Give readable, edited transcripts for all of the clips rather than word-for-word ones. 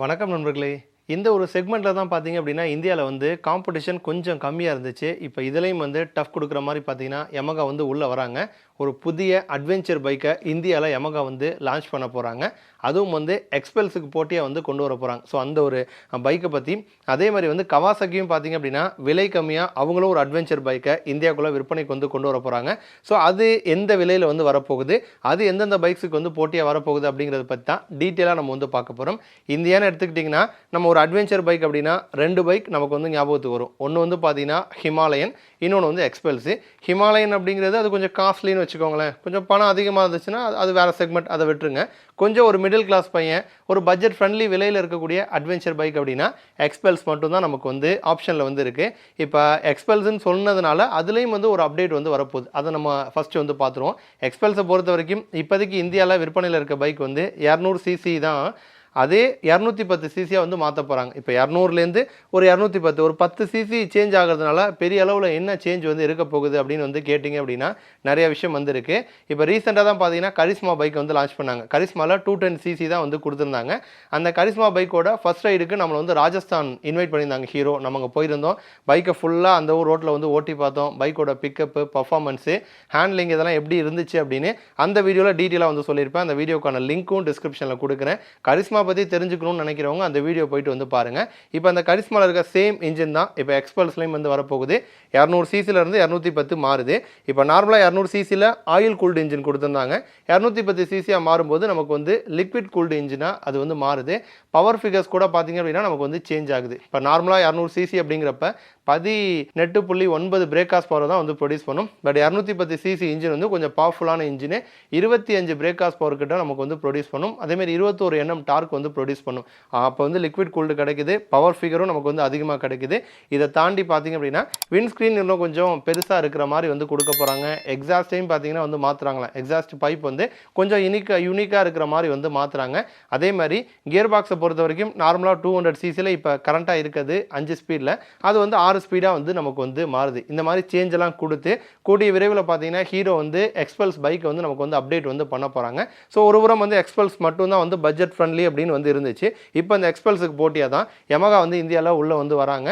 வணக்கம் நண்பர்களே. இந்த ஒரு செக்மெண்ட்ல தான் பார்த்தீங்க அப்படின்னா, இந்தியால வந்து காம்படிஷன் கொஞ்சம் கம்மியா இருந்துச்சு. இப்ப இதுலயும் வந்து டஃப் குடுக்குற மாரி பார்த்தீங்கன்னா, Yamaha வந்து உள்ள வராங்க. ஒரு புதிய அட்வென்ச்சர் பைக்க இந்தியால Yamaha வந்து லான்ச் பண்ண போறாங்க. அதுவும் வந்து எக்ஸ்பல்ஸுக்கு போட்டியா வந்து கொண்டு வர போறாங்க. ஸோ அந்த ஒரு பைக்க பத்தி, அதே மாரி வந்து Kawasakiயும் பார்த்தீங்க அப்படின்னா, விலை கம்மியா அவங்களும் ஒரு அட்வென்ச்சர் பைக்க இந்தியாக்குள்ள விற்பனைக்கு வந்து கொண்டு வர போறாங்க. ஸோ அது எந்த விலையில வந்து வரப்போகுது, அது எந்தெந்த பைக்ஸுக்கு வந்து போட்டியா வரப்போகுது அப்படிங்கிறத பத்தி தான் டீட்டெயிலா நம்ம வந்து பார்க்க போறோம். இந்தியான்னு எடுத்துக்கிட்டிங்கன்னா, நம்ம ஒரு அட்வென்ச்சர் பைக் அப்படின்னா 2 பைக் நமக்கு வந்து ஞாபகத்துக்கு வரும். ஒண்ணு வந்து பார்த்தீங்கன்னா ஹிமாலயன், இன்னொன்னு வந்து எக்ஸ்பல்ஸ். ஹிமாலயன் அப்படிங்கிறது அது கொஞ்சம் காஸ்ட்லின்னு வச்சுக்கோங்களேன். கொஞ்சம் பணம் அதிகமா இருந்துச்சுன்னா அது வேற செக்மெண்ட், அத விட்டுருங்க. கொஞ்சம் ஒரு மிடில் கிளாஸ் பையன், ஒரு பட்ஜெட் ஃப்ரெண்ட்லி விலையில இருக்கக்கூடிய அட்வென்ச்சர் பைக் அப்படின்னா எக்ஸ்பல்ஸ் மட்டும் தான் நமக்கு வந்து ஆப்ஷன்ல வந்து இருக்கு. இப்ப எக்ஸ்பல்ஸ்ன்னு சொன்னதுனால அதுலயும் வந்து ஒரு அப்டேட் வந்து வரப்போகுது. அத நம்ம ஃபர்ஸ்ட் வந்து பார்த்துருவோம். எக்ஸ்பல்ஸை பொறுத்தவரைக்கும் இப்போதைக்கு இந்தியால விற்பனையில இருக்க பைக் வந்து 200 சிசி தான். அதே 210 சிசியா வந்து மாற்ற போகிறாங்க. இப்போ 200லேருந்து ஒரு 210 ஒரு 10 சிசி சேஞ்ச் ஆகிறதுனால பெரிய அளவில் என்ன சேஞ்ச் வந்து இருக்க போகுது அப்படின்னு வந்து கேட்டிங்க அப்படின்னா நிறைய விஷயம் வந்து இருக்குது. இப்போ ரீசெண்டாக தான் பார்த்தீங்கன்னா கரிஸ்மா பைக் வந்து லான்ச் பண்ணாங்க. கரிஸ்மாவில் 210 சிசி தான் வந்து கொடுத்துருந்தாங்க. அந்த கரிஸ்மா பைக்கோட ஃபர்ஸ்ட் ரைடுக்கு நம்மளை வந்து ராஜஸ்தான் இன்வைட் பண்ணியிருந்தாங்க ஹீரோ. நம்ம அங்கே போயிருந்தோம். பைக்கை ஃபுல்லாக அந்த ஊர் ரோட்டில் வந்து ஓட்டி பார்த்தோம். பைக்கோட பிக்கப்பு, பர்ஃபார்மன்ஸு, ஹேண்ட்லிங் இதெல்லாம் எப்படி இருந்துச்சு அப்படின்னு அந்த வீடியோவில் டீட்டெயிலாக வந்து சொல்லியிருப்பேன். அந்த வீடியோக்கான லிங்க்கும் டிஸ்கிரிப்ஷனில் கொடுக்குறேன். கரிஸ்மா பற்றி தெரிஞ்சுக்கணும்னு நினைக்கிறவங்க அந்த வீடியோ போயிட்டு வந்து பாருங்க. இப்போ அந்த கரிஸ்மால இருக்க சேம் இன்ஜின் தான் இப்போ எக்ஸ்பல்ஸ்லையும் வந்து வரப்போகுது. 200 சிசில இருந்து 210 மாறுது. இப்போ நார்மலாக 200 சிசியில் ஆயில் கூல்டு இன்ஜின் கொடுத்துருந்தாங்க. 210 சிசியாக மாறும்போது நமக்கு வந்து லிக்விட் கூல்டு இன்ஜினாக அது வந்து மாறுது. பவர் ஃபிகர்ஸ் கூட பார்த்தீங்க அப்படின்னா நமக்கு வந்து சேஞ்ச் ஆகுது. இப்போ நார்மலாக 200 சிசி அப்படிங்கிறப்ப 18.9 பிரேக் ஹார்ஸ் பவர் தான் வந்து ப்ரொடியூஸ் பண்ணும். பட் 210 சிசி இன்ஜின் வந்து கொஞ்சம் பவர்ஃபுல்லான இன்ஜின். 25 பிரேக் ஹார்ஸ் பவர் கிட்ட நமக்கு வந்து ப்ரொடியூஸ் பண்ணும். அதேமாதிரி 21 Nm டார்க் வந்து ப்ரொடியூஸ் பண்ணும். அப்போ வந்து லிக்விட் கூல்டு கிடைக்குது. பவர் ஃபிகரும் நமக்கு வந்து அதிகமாக கிடைக்குது. இதை தாண்டி பார்த்தீங்க அப்படின்னா விண்ட்ஸ்க்ரீன் இன்னும் கொஞ்சம் பெருசாக இருக்கிற மாதிரி வந்து கொடுக்க போகிறாங்க. எக்ஸாஸ்டையும் பார்த்தீங்கன்னா வந்து மாற்றுறாங்களா. எக்ஸாஸ்ட் பைப் வந்து கொஞ்சம் யூனிக்காக இருக்கிற மாதிரி வந்து மாற்றுறாங்க. அதே மாதிரி கியர் பாக்ஸை பொறுத்த வரைக்கும் நார்மலாக 200 சிசியில் இப்போ கரண்ட்டாக இருக்குது 5 ஸ்பீடில், அது வந்து 6 ஸ்பீடாக வந்து நமக்கு வந்து மாறுது. இந்த மாதிரி சேஞ்ச் எல்லாம் கொடுத்து கூடிய விரைவில் பார்த்தீங்கன்னா ஹீரோ வந்து எக்ஸ்பல்ஸ் பைக் வந்து நமக்கு வந்து அப்டேட் வந்து பண்ண போகிறாங்க. ஸோ ஒரு புறம் வந்து எக்ஸ்பல்ஸ் மட்டும் தான் வந்து பட்ஜெட் ஃப்ரெண்ட்லி அப்படின்னு வந்து இருந்துச்சு. இப்போ இந்த எக்ஸ்பல்ஸுக்கு போட்டியாக தான் Yamaha வந்து இந்தியாவில் உள்ளே வந்து வராங்க.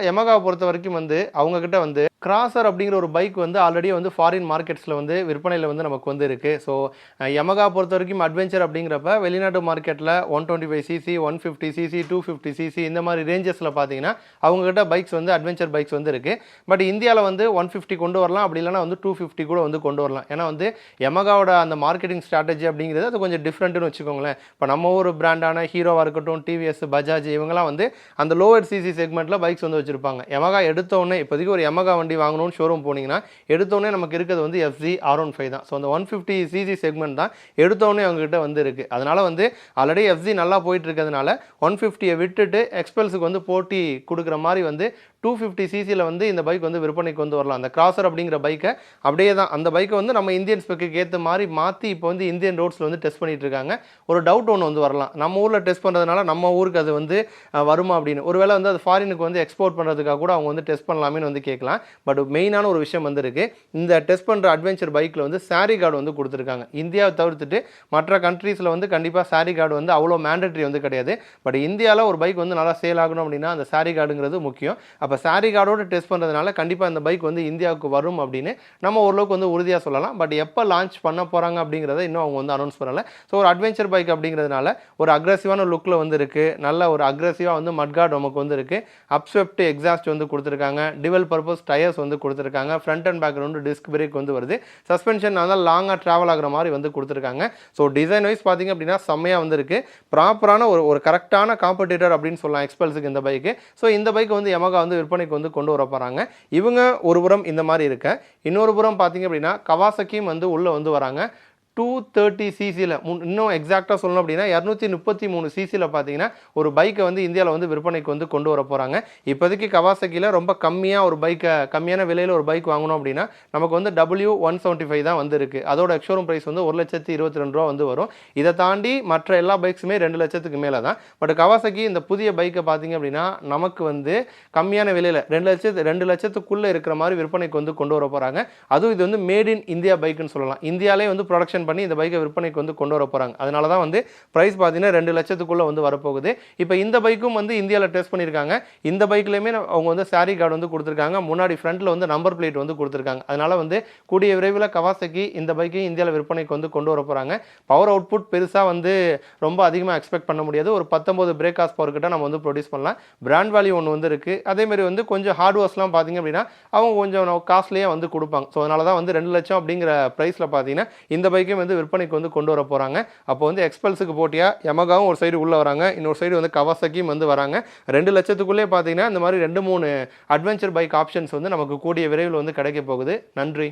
Yamaha பொறுத்த வரைக்கும் வந்து அவங்கக்கிட்ட வந்து கிராசர் அப்படிங்கிற ஒரு பைக் வந்து ஆல்ரெடி வந்து ஃபாரின் மார்க்கெட்ஸில் வந்து விற்பனையில் வந்து நமக்கு வந்து இருக்குது. ஸோ Yamaha பொறுத்த வரைக்கும் அட்வென்ச்சர் அப்படிங்கிறப்ப வெளிநாட்டு மார்க்கெட்டில் 125 சிசி, 150 சிசி, 250 சிசி இந்த மாதிரி ரேஞ்சஸில் பார்த்தீங்கன்னா அவங்ககிட்ட பைக்ஸ் வந்து அட்வென்ச்சர் பைக்ஸ் வந்து இருக்குது. பட் இந்தியாவில் வந்து 150 கொண்டு வரலாம், அப்படி இல்லைனா வந்து 250 கூட வந்து கொண்டு வரலாம். ஏன்னா வந்து Yamahaவோட அந்த மார்க்கெட்டிங் ஸ்ட்ராட்டஜி அப்படிங்கிறது அது கொஞ்சம் டிஃப்ரெண்ட்டுன்னு வச்சுக்கோங்களேன். இப்போ நம்ம ஒரு பிராண்டான ஹீரோவாக இருக்கட்டும், டிவிஎஸ், பஜாஜ் இவங்கெல்லாம் வந்து அந்த லோவர் சிசி செக்மெண்ட்டில் பைக்ஸ் வந்து வச்சுருப்பாங்க. Yamaha எடுத்தோடனே இப்போதைக்கு ஒரு Yamaha வண்டி வாங்கணும்னு ஷோரூம் போனீங்கன்னா எடுத்தோடனே நமக்கு இருக்கிறது வந்து FZ R15 தான். ஸோ அந்த 150 சிசி செக்மெண்ட் தான் எடுத்தோடனே அவங்ககிட்ட வந்து இருக்குது. அதனால் வந்து ஆல்ரெடி FZ நல்லா போயிட்டு இருக்கிறதுனால 150 விட்டுட்டு எக்ஸ்பல்ஸுக்கு வந்து போட்டி கொடுக்குற மாதிரி வந்து 250 சிசியில் வந்து இந்த பைக் வந்து விற்பனைக்கு வந்து வரலாம். அந்த கிராசர் அப்படிங்கிற பைக்கை அப்படியே தான் அந்த பைக்கை வந்து நம்ம இந்தியன் ஸ்பெக்கு ஏற்ற மாதிரி மாற்றி இப்போ வந்து இந்தியன் ரோட்ஸில் வந்து டெஸ்ட் பண்ணிட்டு இருக்காங்க. ஒரு டவுட் ஒன்று வந்து வரலாம், நம்ம ஊரில் டெஸ்ட் பண்ணுறதுனால நம்ம ஊருக்கு அது வந்து வருமா அப்படின்னு. ஒருவேளை வந்து அது ஃபாரினுக்கு வந்து எக்ஸ்போர்ட் பண்ணுறதுக்காக கூட அவங்க வந்து டெஸ்ட் பண்ணலாமேன்னு வந்து கேட்கலாம். பட் மெயினான ஒரு விஷயம் வந்து இருக்குது. இந்த டெஸ்ட் பண்ணுற அட்வென்ச்சர் பைக்கில் வந்து சாரி கார்டு வந்து கொடுத்துருக்காங்க. இந்தியாவை தவிர்த்துட்டு மற்ற கண்ட்ரீஸில் வந்து கண்டிப்பாக சாரி கார்டு வந்து அவ்வளோ மேண்டட்ரி வந்து கிடையாது. பட் இந்தியாவில் ஒரு பைக் வந்து நல்லா சேல் ஆகணும் அப்படின்னா அந்த சாரி கார்டுங்கிறது முக்கியம். அப்போ சாரி கார்டோட டெஸ்ட் பண்ணுறதுனால கண்டிப்பாக இந்த பைக் வந்து இந்தியாவுக்கு வரும் அப்படின்னு நம்ம ஓரளவுக்கு வந்து உறுதியாக சொல்லலாம். பட் எப்போ லான்ச் பண்ண போகிறாங்க அப்படிங்கிறத இன்னும் அவங்க வந்து அனௌன்ஸ் பண்ணலை. ஸோ ஒரு அட்வென்ச்சர் பைக் அப்படிங்கிறதுனால ஒரு அக்ரெசிவான லுக்கில் வந்து இருக்குது. நல்ல ஒரு அக்ரெசிவாக வந்து மட்கார்டு நமக்கு வந்து இருக்குது. அப்ஸ்வெப்ட் எக்ஸாஸ்ட் வந்து கொடுத்துருக்காங்க. டிவல் பர்பஸ் டயர்ஸ் வந்து கொடுத்துருக்காங்க. ஃப்ரண்ட் அண்ட் பேக் வந்து டிஸ்க் பிரேக் வந்து வருது. சஸ்பென்ஷன் நல்லா லாங்காக ட்ராவல் ஆகிற மாதிரி வந்து கொடுத்துருக்காங்க. ஸோ டிசைன் வைஸ் பார்த்தீங்க அப்படின்னா செம்மையாக வந்து இருக்குது. ப்ராப்பரான ஒரு கரெக்டான காம்படிட்டர் அப்படின்னு சொல்லலாம் எக்ஸ்பல்ஸுக்கு இந்த பைக்கு. ஸோ இந்த பைக் வந்து Yamaha வந்து விற்பனைக்கு வந்து கொண்டு வர போகிறாங்க. இவங்க ஒரு புறம் இந்த மாதிரி இருக்க, இன்னொரு புறம் பார்த்தீங்க அப்படின்னா Kawasakiயும் வந்து உள்ளே வந்து வராங்க. 230 சிசியில் இன்னும் எக்ஸாக்டாக சொல்லணும் அப்படின்னா 233 சிசியில் பார்த்தீங்கன்னா ஒரு பைக்கை வந்து இந்தியாவில் வந்து விற்பனைக்கு வந்து கொண்டு வர போகிறாங்க. இப்போதைக்கு கவாசக்கியில் ரொம்ப கம்மியாக ஒரு பைக்கை கம்மியான விலையில் ஒரு பைக் வாங்கணும் அப்படின்னா நமக்கு வந்து W175 தான் வந்து இருக்குது. அதோட எக்ஷோரூம் ப்ரைஸ் வந்து 1,22,000 வந்து வரும். இதை தாண்டி மற்ற எல்லா பைக்ஸுமே 2 லட்சத்துக்கு மேலே தான். பட் கவாசக்கி இந்த புதிய பைக்கை பார்த்தீங்க அப்படின்னா நமக்கு வந்து கம்மியான விலையில் 2 லட்சத்துக்குள்ளே இருக்கிற மாதிரி விற்பனைக்கு வந்து கொண்டு வர போகிறாங்க. அதுவும் இது வந்து மேட் இன் இந்தியா பைக்குன்னு சொல்லலாம். இந்தியாவிலே வந்து ப்ரொடக்ஷன் பண்ணி இந்த பைக்கை விற்பனைக்கு வந்து கொண்டு வர போகிறாங்க. அதனால தான் வந்து ப்ரைஸ் பார்த்தீங்கன்னா 2 லட்சத்துக்குள்ளே வந்து வரப்போகுது. இப்போ இந்த பைக்கும் வந்து இந்தியாவில் டெஸ்ட் பண்ணியிருக்காங்க. இந்த பைக்லையுமே அவங்க வந்து சாரி கார்டு வந்து கொடுத்துருக்காங்க. முன்னாடி ஃப்ரண்ட்டில் வந்து நம்பர் பிளேட் வந்து கொடுத்துருக்காங்க. அதனால வந்து கூடிய விரைவில் கவாசகி இந்த பைக்கையும் இந்தியாவில் விற்பனைக்கு வந்து கொண்டு வர போகிறாங்க. பவர் அவுட்புட் பெருசாக வந்து ரொம்ப அதிகமாக எக்ஸ்பெக்ட் பண்ண முடியாது. ஒரு 19 பிரேக் ஹார்ஸ் பவர் கிட்ட நம்ம வந்து ப்ரொடியூஸ் பண்ணலாம். பிராண்ட் வேல்யூ ஒன்று வந்து இருக்குது. அதேமாதிரி வந்து கொஞ்சம் ஹார்ட்வேர்ஸ்லாம் பார்த்தீங்க அப்படின்னா அவங்க கொஞ்சம் காஸ்ட்லியாக வந்து கொடுப்பாங்க. ஸோ அதனால தான் வந்து 2 லட்சம் அப்படிங்கிற ப்ரைஸில் பார்த்தீங்கன்னா இந்த பைக்கையும் வந்து விற்பனைக்கு வந்து கொண்டு வர போகிறாங்க. அப்போ வந்து எக்ஸ்பல்ஸுக்கு போட்டியாக யமகாவும் ஒரு சைடு உள்ளே வராங்க, இன்னொரு சைடு வந்து கவாசகியும் வந்து வராங்க. 2 லட்சத்துக்குள்ளே பார்த்தீங்கன்னா இந்த மாதிரி 2-3 அட்வென்ச்சர் பைக் ஆப்ஷன்ஸ் வந்து நமக்கு கூடிய விரைவில் வந்து கிடைக்க போகுது. நன்றி.